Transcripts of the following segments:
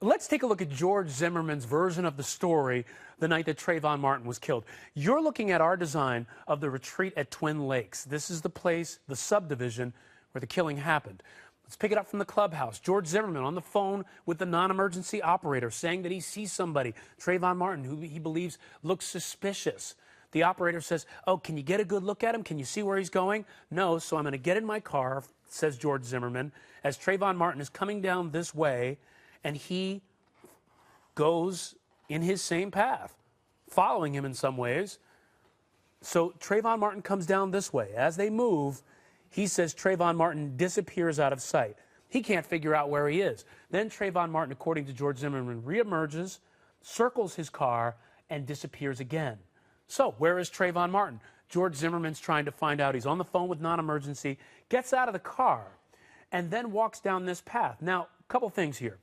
Let's take a look at George Zimmerman's version of the story the night that Trayvon Martin was killed. You're looking at our design of the retreat at Twin Lakes. This is the place, the subdivision, where the killing happened. Let's pick it up from the clubhouse. George Zimmerman on the phone with the non-emergency operator saying that he sees somebody, Trayvon Martin, who he believes looks suspicious. The operator says, "Oh, can you get a good look at him? Can you see where he's going?" "No, so I'm going to get in my car," says George Zimmerman, as Trayvon Martin is coming down this way, and he goes in his same path, following him in some ways. So Trayvon Martin comes down this way. As they move, he says Trayvon Martin disappears out of sight. He can't figure out where he is. Then Trayvon Martin, according to George Zimmerman, reemerges, circles his car, and disappears again. So where is Trayvon Martin? George Zimmerman's trying to find out. He's on the phone with non-emergency, gets out of the car, and then walks down this path. Now, a couple things here,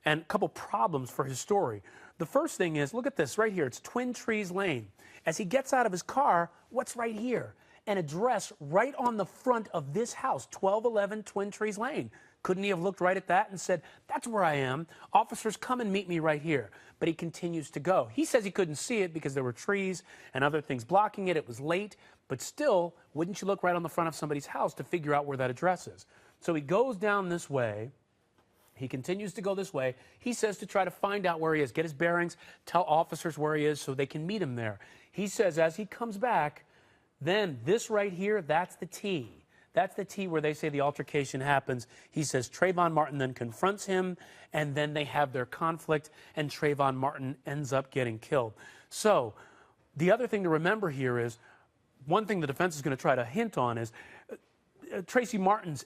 and a couple problems for his story. The first thing is, look at this right here. It's Twin Trees Lane. As he gets out of his car, what's right here? An address right on the front of this house, 1211 Twin Trees Lane. Couldn't he have looked right at that and said, "That's where I am. Officers, come and meet me right here"? But he continues to go. He says he couldn't see it because there were trees and other things blocking it. It was late. But still, wouldn't you look right on the front of somebody's house to figure out where that address is? So he goes down this way. He continues to go this way. He says to try to find out where he is, get his bearings, tell officers where he is so they can meet him there. He says as he comes back, then this right here, that's the T. That's the T where they say the altercation happens. He says Trayvon Martin then confronts him, and then they have their conflict, and Trayvon Martin ends up getting killed. So the other thing to remember here is, one thing the defense is going to try to hint on is Tracy Martin's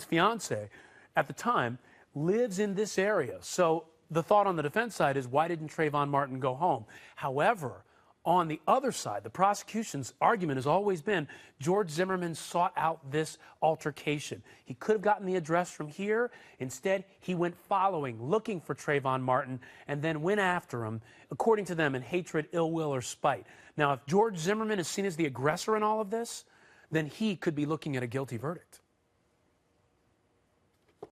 fiance at the time lives in this area. So the thought on the defense side is, why didn't Trayvon Martin go home? However, on the other side, the prosecution's argument has always been George Zimmerman sought out this altercation. He could have gotten the address from here. Instead, he went following, looking for Trayvon Martin, and then went after him, according to them, in hatred, ill will, or spite. Now, if George Zimmerman is seen as the aggressor in all of this, then he could be looking at a guilty verdict.